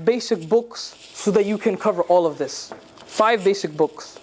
basic books so that you can cover all of this. 5 basic books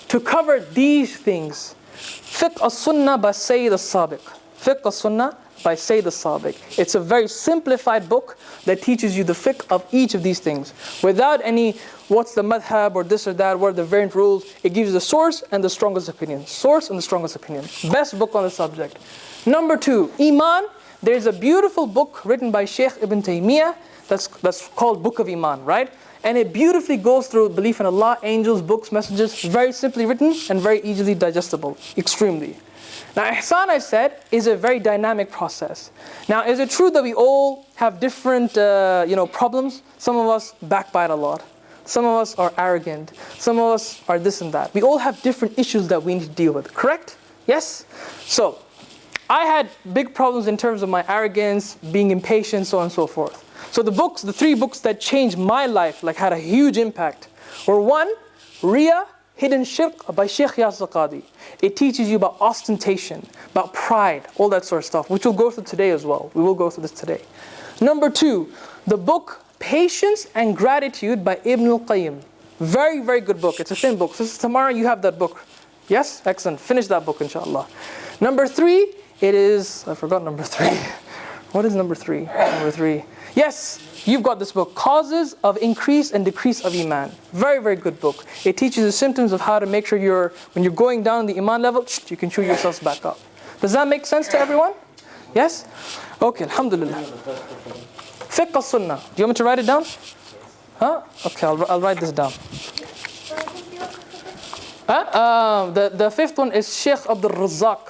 to cover these things. Fiqh as-Sunnah by Sayyid al-Sabiq. Fiqh as-Sunnah by Sayyid al-Sabiq. It's a very simplified book that teaches you the fiqh of each of these things. Without any, what's the madhab or this or that, what are the variant rules. It gives you the source and the strongest opinion. Source and the strongest opinion. Best book on the subject. Number 2, Iman. There's a beautiful book written by Shaykh Ibn Taymiyyah that's called Book of Iman, right? And it beautifully goes through belief in Allah, angels, books, messages, very simply written and very easily digestible, extremely. Now Ihsan, I said, is a very dynamic process. Now is it true that we all have different problems? Some of us backbite a lot. Some of us are arrogant. Some of us are this and that. We all have different issues that we need to deal with, correct? Yes? So, I had big problems in terms of my arrogance, being impatient, so on and so forth. So the 3 books that changed my life, like had a huge impact, were 1, Riya, Hidden Shirk by Shaykh Yasir Qadi. It teaches you about ostentation, about pride, all that sort of stuff, which we'll go through today as well. We will go through this today. Number 2, the book Patience and Gratitude by Ibn al-Qayyim. Very, very good book. It's a thin book. So tomorrow you have that book. Yes? Excellent. Finish that book, inshallah. Number 3, it is, I forgot number 3. What is number 3? Number 3. Yes, you've got this book, Causes of Increase and Decrease of Iman. Very, very good book. It teaches the symptoms of how to make sure when you're going down the Iman level, you can chew yourselves back up. Does that make sense to everyone? Yes? Okay, alhamdulillah. Fiqh as-Sunnah. Do you want me to write it down? Huh? Okay, I'll write this down. The 5th one is Shaykh Abdul Razzaq.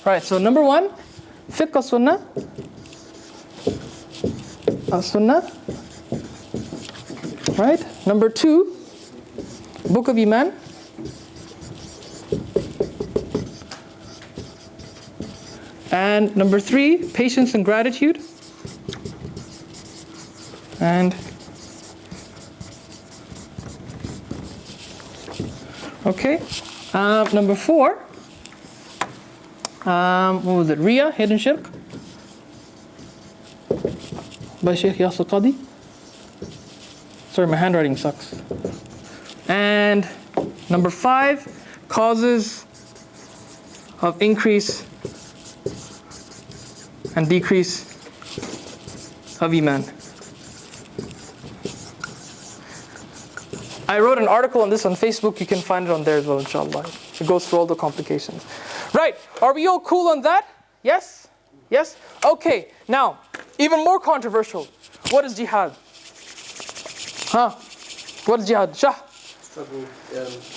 Right, so number 1, Fiqh as-Sunnah. As-Sunnah. Right? Number 2, Book of Iman. And number 3, Patience and Gratitude. And okay. Number 4, what was it? Riya, Hidden Shirk by Shaykh Yasir Qadi. Sorry, my handwriting sucks. And number 5, Causes of Increase and Decrease of Iman. I wrote an article on this on Facebook. You can find it on there as well, inshallah. It goes through all the complications. Right, are we all cool on that? Yes? Yes? Okay, now, even more controversial. What is jihad? Huh? What is jihad? Shah? Struggle.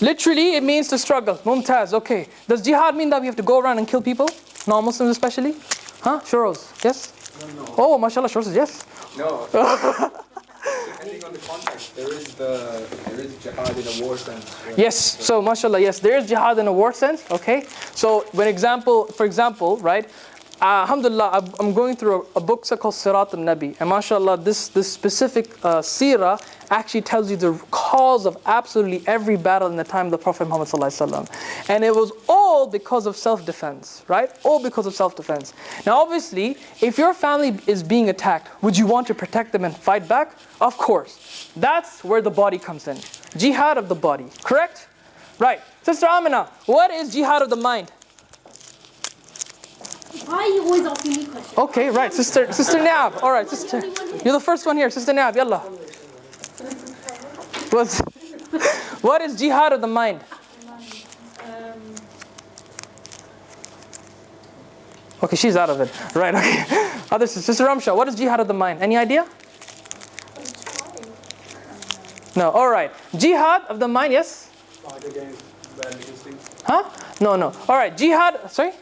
Literally, it means to struggle. Mumtaz, okay. Does jihad mean that we have to go around and kill people? Non-Muslims especially? Huh? Shuros, yes? No. Oh, mashallah, Shuros is yes? No. Depending on the context, there is jihad in a war sense. Right? Yes, so mashallah, yes, there is jihad in a war sense, okay? So, for example, right, alhamdulillah, I'm going through a book called Sirat al-Nabi, and mashallah, this specific seerah actually tells you the cause of absolutely every battle in the time of the Prophet Muhammad sallallahu alaihi wasallam. And it was all because of self-defense, right? All because of self-defense. Now obviously, if your family is being attacked, would you want to protect them and fight back? Of course. That's where the body comes in. Jihad of the body, correct? Right. Sister Amina, what is jihad of the mind? Why are you always asking me questions? Okay, right. Sister Niab. All right, sister. You're the first one here. Sister Niab, yallah. What is jihad of the mind? Okay, she's out of it. Right, okay. Other Sister Ramsha, what is jihad of the mind? Any idea? No, all right. Jihad of the mind, yes? Fight against bad instincts. Huh? No. All right, jihad, sorry?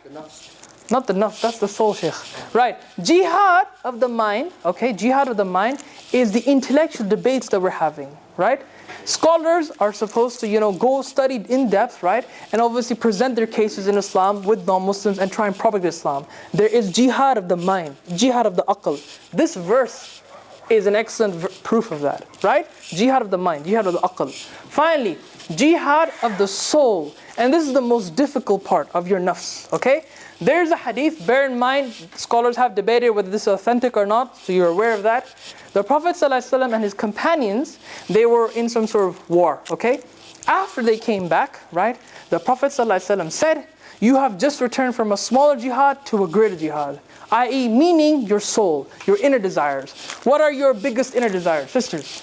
Not the nafs, that's the soul, Sheikh. Right, jihad of the mind, okay, jihad of the mind is the intellectual debates that we're having, right? Scholars are supposed to, go study in depth, right? And obviously present their cases in Islam with non-Muslims and try and propagate Islam. There is jihad of the mind, jihad of the aql. This verse is an excellent proof of that, right? Jihad of the mind, jihad of the aql. Finally, jihad of the soul. And this is the most difficult part of your nafs, okay? There's a hadith, bear in mind, scholars have debated whether this is authentic or not, so you're aware of that. The Prophet ﷺ and his companions, they were in some sort of war, okay? After they came back, right, the Prophet ﷺ said, you have just returned from a smaller jihad to a greater jihad. I.e. meaning your soul, your inner desires. What are your biggest inner desires? Sisters,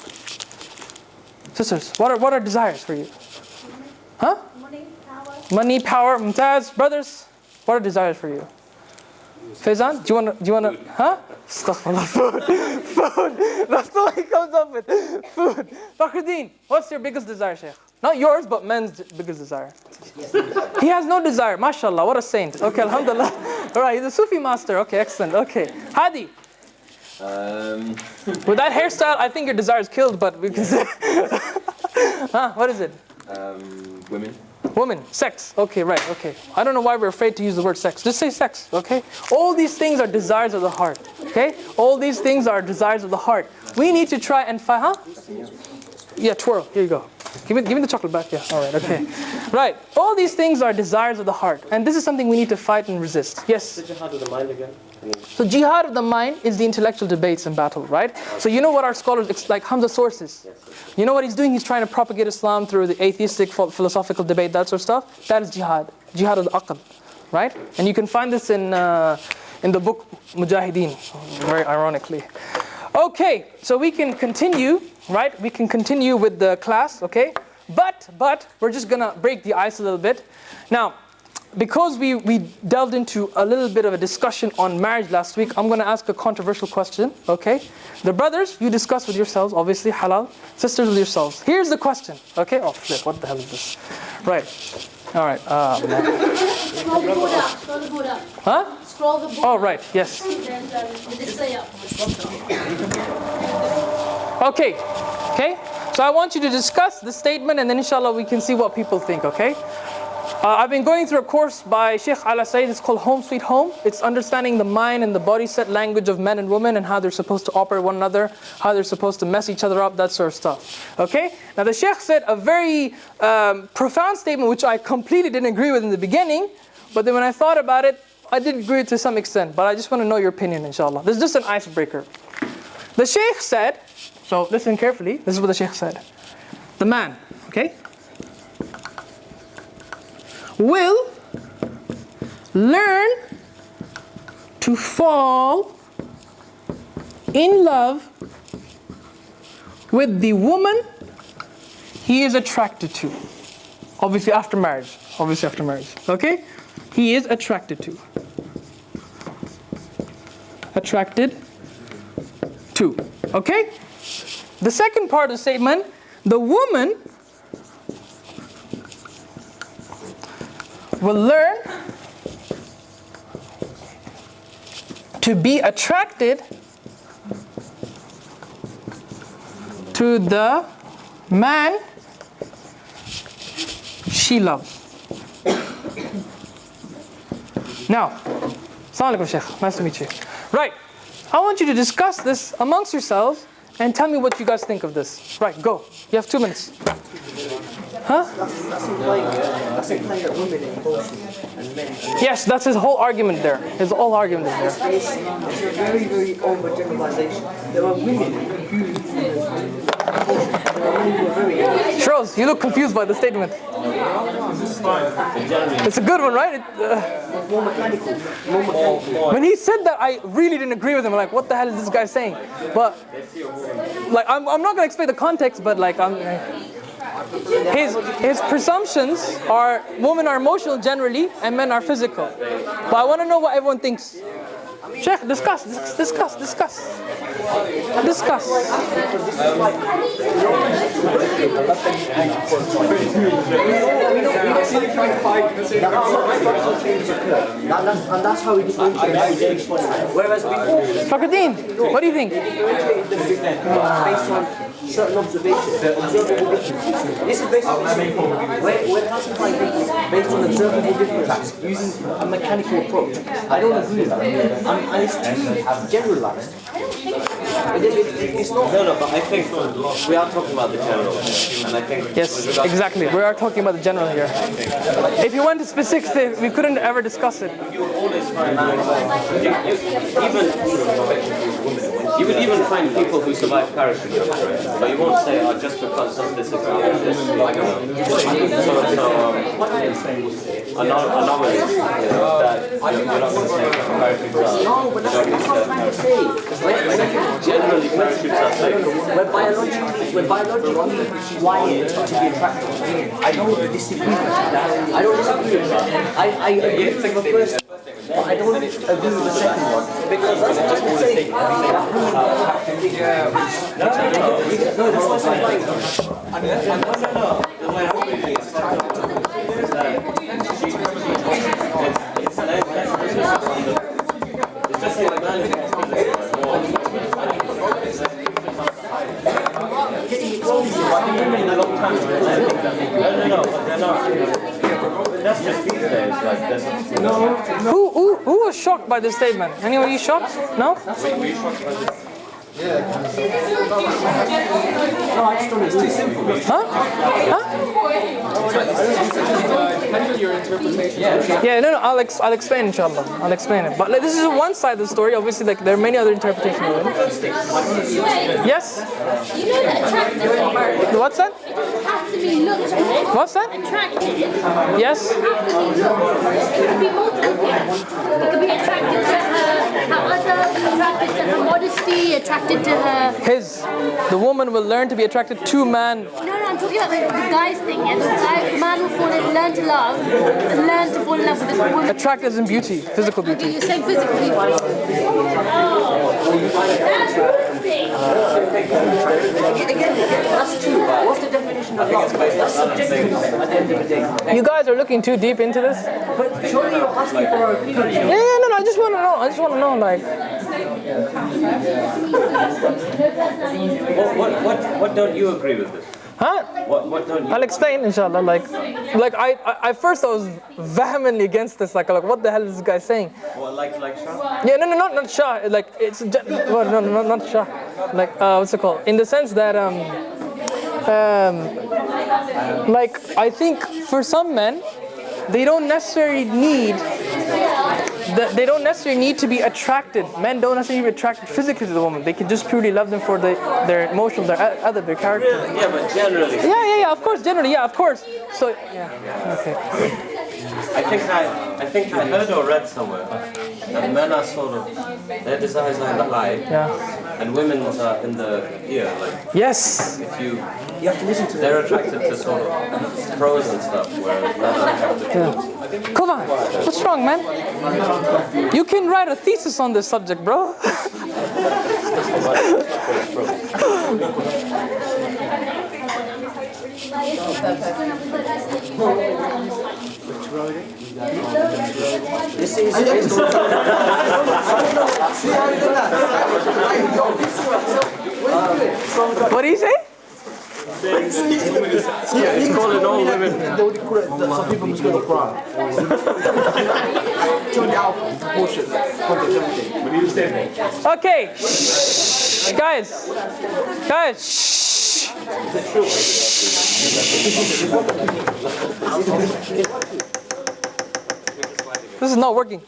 what are desires for you? Huh? Money, power, Mumtaz, brothers, what are desires for you? Faizan, do you wanna, huh? Astaghfirullah, food. That's all he comes up with, food. Fakhruddin, what's your biggest desire, Shaykh? Not yours, but men's biggest desire. He has no desire, mashallah, what a saint. Okay, alhamdulillah. All right, he's a Sufi master, okay, excellent, okay. Hadi. With that hairstyle, I think your desire is killed, but we can say. Huh, what is it? Women. Woman, sex. Okay, right, okay. I don't know why we're afraid to use the word sex. Just say sex, okay? All these things are desires of the heart, okay? All these things are desires of the heart. We need to try and find, huh? Yeah, twirl. Here you go. Give me the chocolate back. Yeah, all right, okay. Right, all these things are desires of the heart. And this is something we need to fight and resist. Yes? The jihad of the mind again? So jihad of the mind is the intellectual debates and battle, right? So you know what our scholars, like Hamza sources. You know what he's doing? He's trying to propagate Islam through the atheistic philosophical debate, that sort of stuff. That is jihad. Jihad of the aql, right? And you can find this in the book Mujahideen, very ironically. Okay, so we can continue, right? We can continue with the class, okay? But we're just gonna break the ice a little bit. Now, because we delved into a little bit of a discussion on marriage last week, I'm going to ask a controversial question, okay? The brothers, you discuss with yourselves, obviously, halal. Sisters, with yourselves. Here's the question, okay? Oh, flip, what the hell is this? Right, all right. Scroll the board up, scroll the board up. Huh? Scroll the board Oh, right, yes. up. Then the display up. Okay. So I want you to discuss the statement and then inshallah we can see what people think, okay? I've been going through a course by Sheikh Ala Sayyid. It's called Home Sweet Home. It's understanding the mind and the body set language of men and women and how they're supposed to operate one another, how they're supposed to mess each other up, that sort of stuff. Okay? Now the Sheikh said a very profound statement which I completely didn't agree with in the beginning, but then when I thought about it, I did agree to some extent, but I just want to know your opinion inshallah. This is just an icebreaker. The Sheikh said, so listen carefully, this is what the Sheikh said. The man, okay, will learn to fall in love with the woman he is attracted to. Obviously after marriage. Okay? He is attracted to. Okay? The second part of the statement, the woman will learn to be attracted to the man she loves. Now, Assalamu alaikum Shaykh, nice to meet you. Right, I want you to discuss this amongst yourselves and tell me what you guys think of this. Right, go. You have 2 minutes. Huh? That's implying that women are emotional and men. Yes, that's his whole argument there. His whole argument is there. It's a very, very overgeneralization. There are women who Charles, you look confused by the statement. It's a good one, right? more mechanical. When he said that, I really didn't agree with him. Like, what the hell is this guy saying? But, like, I'm not going to explain the context, but like, his presumptions are women are emotional generally and men are physical. But I want to know what everyone thinks. Sheikh, discuss. And that's how we differentiate. Whereas before, Fakhruddin, what do you think? based on certain observations, observable differences. This is basically we're classifying people based on observable differences using a mechanical approach. I don't agree with that. And it's too generalized. It's not. No, but I think we are talking about the general, and I think Yes, exactly. We are talking about the general here. If you went to specifics, we couldn't ever discuss it. you will always find you will even find people who survive parachute jumps, right? But you won't say, oh, just because of this example, this anomalies, that you're not going to say parachute jumps. No, but that's what I'm trying to say. Generally, parachutes are safe. We're biologically wired to be attracted to women. I don't disagree with that. I don't disagree with that. I agree with the first, but I don't agree with the second one. Because that's what I'm saying. No, that's what That's just these days. Who was shocked by this statement? Anyone you shocked? No? No, I just don't know. It's too simple. Huh? Depending on your interpretation. Yeah, no, I'll explain, inshallah. I'll explain it. But like, this is one side of the story. Obviously, like there are many other interpretations of it. Yes. You know that attractive What's that? has to be looked at. What's that? Attractive Yes. have to be looked. It could be multiple things. It could be attracted to her other, attracted to her modesty, attracted to her. The woman will learn to be attracted to man. No, I'm talking about the guy's thing. Yeah, the man will learn to love and learn to fall in love with the woman. Attracted in beauty, physical Okay, beauty. you're saying physical beauty. That's one thing. Again, that's true. What's the definition of love? That's subjective at the end of the day. You guys are looking too deep into this. But surely you're asking for our opinion. Yeah, no, I just want to know. I just want to know, like, What don't you agree with this? huh? What don't you? I'll explain, inshallah. Like I first I was vehemently against this. Like, what the hell is this guy saying? What, like Shah? Yeah, no, not Shah. Like, it's well, no, not Shah. Like, what's it called? In the sense that like I think for some men, they don't necessarily need to be attracted. Men don't necessarily be attracted physically to the woman. They can just purely love them for their emotional, their character. Yeah, but generally. Yeah, of course, generally, yeah, of course. So, yeah, okay. I think I heard or read somewhere that men are sort of, their desires are in the eye, and women's are in the ear. Like, Yes. if you have to listen to they're attracted to sort of pros and stuff, whereas men are attracted to looks. Kovan, what's wrong, man? You can write a thesis on this subject, bro. This is What do you say? It's calling all women. some people must go to Quran. Turn the alpha, bullshit, context, everything. Okay. Shh. Guys. Shh. This is not working.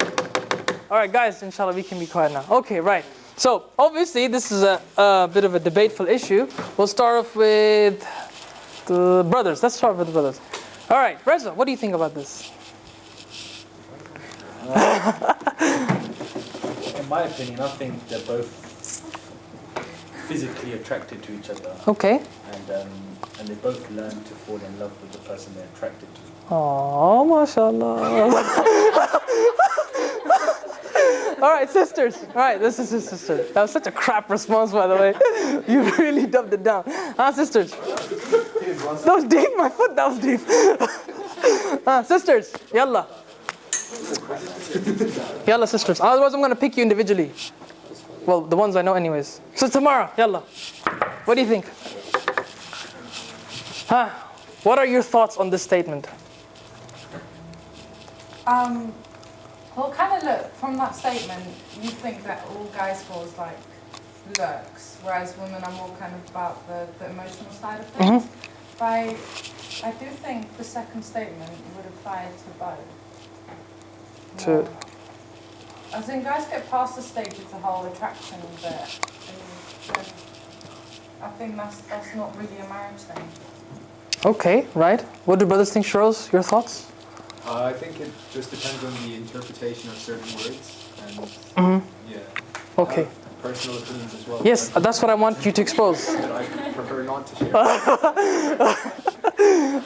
All right, guys, inshallah, we can be quiet now. Okay, right. So, obviously, this is a bit of a debateful issue. We'll start off with the brothers. Let's start with the brothers. All right, Reza, what do you think about this? In my opinion, I think they're both physically attracted to each other, Okay. and they both learn to fall in love with the person they're attracted to. Oh, mashallah. All right, sisters. All right, this is his sister. That was such a crap response, by the way. You really dubbed it down. Sisters. That was deep, my foot, that was deep. Sisters, yalla. Yalla, sisters. Otherwise, I'm going to pick you individually. Well, the ones I know anyways. So Tamara, yalla. What do you think? What are your thoughts on this statement? Well, kind of look, from that statement, you think that all guys' falls like looks, whereas women are more kind of about the emotional side of things. But I do think the second statement would apply to both. To As in, guys get past the stage of the whole attraction bit. I think that's not really a marriage thing. okay, right. What do brothers think, Charles? Your thoughts? I think it just depends on the interpretation of certain words, and yeah. Okay. I have personal opinions as well. Yes, that's what I want you to expose. That I prefer not to share.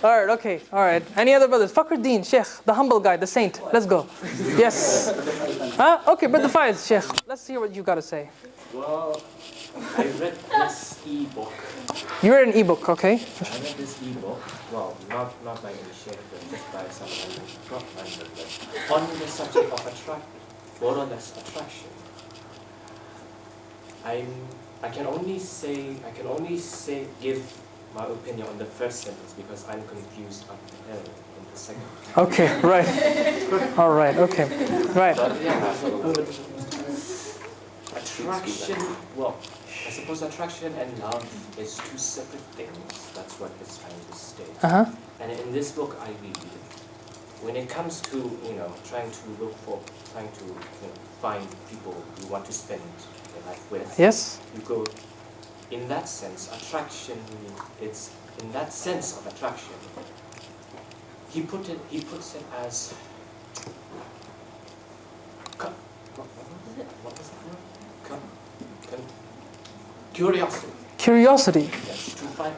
All right, okay, all right. Any other brothers? Fakhruddin, Sheikh, the humble guy, the saint. Let's go. Yes. Okay, Brother Faiz, Sheikh. Let's hear what you got to say. Well, I read this e-book. You read an ebook, okay? I read this e-book. Well, not by any sheikh, but just by someone not random, but on the subject of more or less attraction. I can only give my opinion on the first sentence because I'm confused on in the second. Okay, right. All right, okay. Right. But yeah, attraction, well, I suppose attraction and love is two separate things. That's what it's trying to state. And in this book I read, when it comes to, trying to find people you want to spend your life with, Yes. you go, in that sense, attraction, it's, in that sense of attraction, he puts it as, what was that word? Curiosity. Curiosity. Yes, to find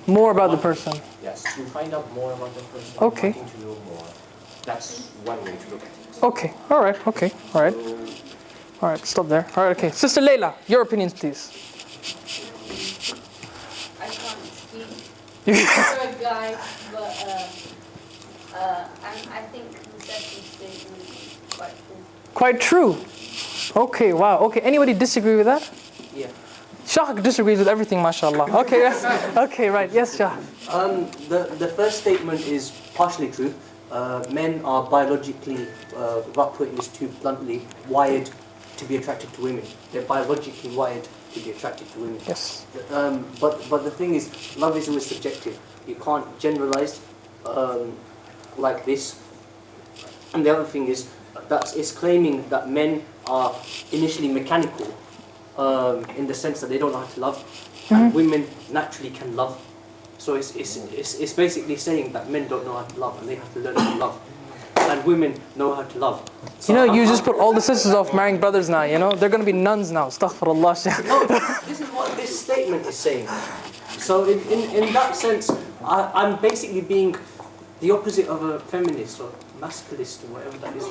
More about the person. Yes, to find out more about the person. Okay. Wanting to know more. That's one way to look at it. Okay, all right, okay, all right. All right, stop there. All right, okay. Sister Layla, your opinions, please. I can't speak for a guy, but I think the second statement is quite cool. Quite true. Okay, wow. Okay, anybody disagree with that? Yeah. Shah disagrees with everything, mashallah. Okay, yes. Okay, right. Yes, Shah. The first statement is partially true. Men are biologically, without putting this too bluntly, wired to be attracted to women. They're biologically wired to be attracted to women. Yes. But the thing is, love is always subjective. You can't generalize like this. And the other thing is that it's claiming that men are initially mechanical in the sense that they don't know how to love, and women naturally can love. So it's basically saying that men don't know how to love and they have to learn how to love, and women know how to love. So You just put all the sisters off marrying brothers now. They're going to be nuns now. Astaghfirullah, Shaykh. No, this is what this statement is saying. So in that sense, I'm basically being the opposite of a feminist or masculist or whatever that is.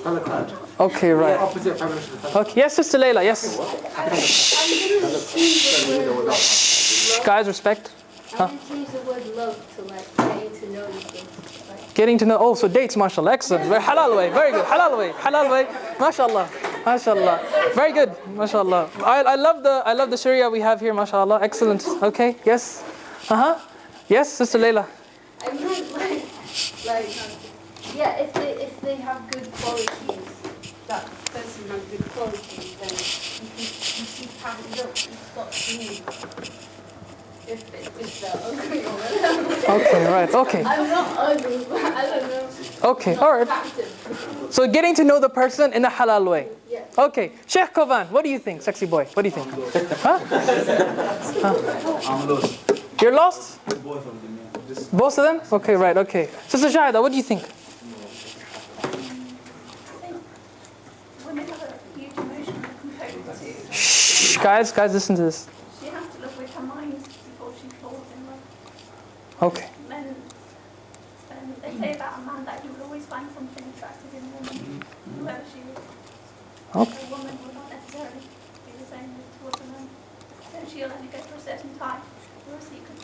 Okay, right. Opposite feminist. Okay, yes, Sister Layla, yes. Shh, Guys, respect. I didn't use the word love to getting to know you. Getting to know, so dates, mashallah, excellent. Very halal way, very good. Halal way, mashallah, mashallah. Very good, mashallah. I love the Sharia we have here, mashallah. Excellent. Okay, yes. Yes, Sister Layla. I meant if they have good qualities, that person has good qualities, then you see how it looks and stop seeing if they're ugly or whatever. Okay, right, okay. I'm not ugly, but I don't know. Okay, all right. So getting to know the person in a halal way. Yeah. Okay, Sheikh Kovan, what do you think, sexy boy? What do you think? I'm lost. You're lost? Both of them, yeah. Both of them? Okay, right, okay. Sister Shahida, what do you think? Women have a huge emotional component to. Shh, guys, listen to this. She has to look with her mind before she falls in love. Okay. Men, they say about a man that you will always find something attractive in a woman, whoever she is. Okay. A woman will not necessarily be the same towards a man. So she'll only go for a certain type, whereas you could.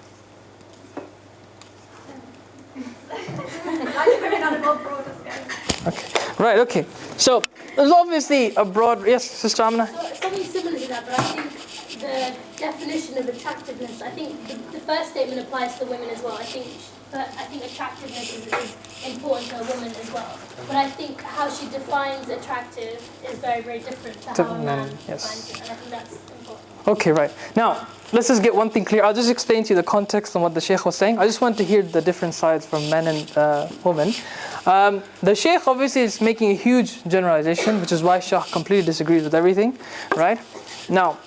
Like women on a more broader scale. Okay. Right, okay. So there's obviously a broad, yes, Sister Amna? Something similar to that, but I think the definition of attractiveness, I think the first statement applies to women as well. I think attractiveness is important to a woman as well. But I think how she defines attractive is very, very different to how a man defines it, and I think that's important. Okay, right. Now, let's just get one thing clear. I'll just explain to you the context and what the Shaykh was saying. I just want to hear the different sides from men and women. The Shaykh obviously is making a huge generalization, which is why Shaykh completely disagrees with everything, right? Now,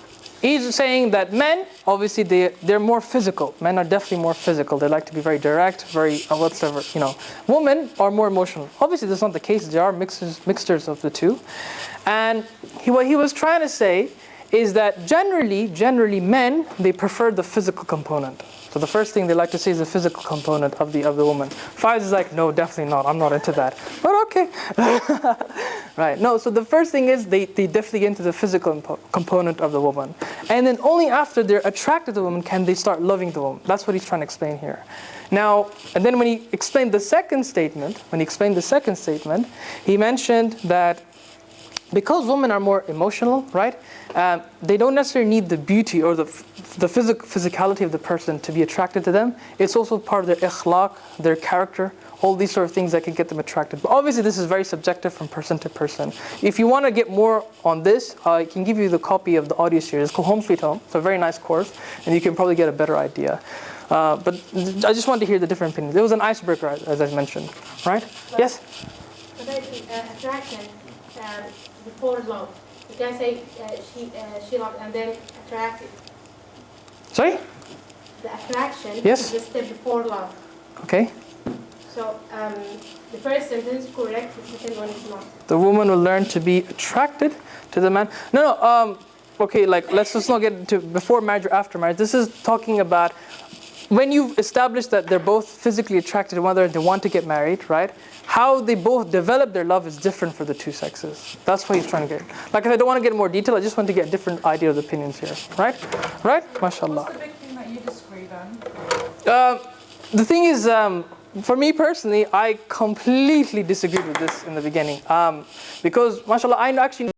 he's saying that men, obviously, they're more physical. Men are definitely more physical. They like to be very direct, very whatsoever, you know. Women are more emotional. Obviously, that's not the case. There are mixtures of the two. And what he was trying to say is that generally men, they prefer the physical component. So the first thing they like to see is the physical component of the woman. Faiz is like, no, definitely not. I'm not into that. But okay. Right. No, so the first thing is they definitely get into the physical component of the woman. And then only after they're attracted to the woman can they start loving the woman. That's what he's trying to explain here. Now, and then when he explained the second statement, he mentioned that because women are more emotional, right? They don't necessarily need the beauty or the physicality of the person to be attracted to them. It's also part of their ikhlaq, their character, all these sort of things that can get them attracted. But obviously this is very subjective from person to person. If you want to get more on this, I can give you the copy of the audio series. It's called Home Sweet Home. It's a very nice course, and you can probably get a better idea. But I just wanted to hear the different opinions. It was an icebreaker, as I mentioned, right? Yes? About attraction before love. You can say she loved and then attracted. Sorry? The attraction Yes. is the step before love. Okay. So the first sentence is correct, the second one is not. The woman will learn to be attracted to the man. No. Okay, like let's just not get into before marriage or after marriage. This is talking about when you've established that they're both physically attracted to one another and they want to get married, right? How they both develop their love is different for the two sexes. That's what he's trying to get. Like I don't want to get more detail, I just want to get a different idea of the opinions here. Right? Right? MashaAllah. What's the big thing that you disagree on? The thing is, for me personally, I completely disagreed with this in the beginning. Because, mashallah, I actually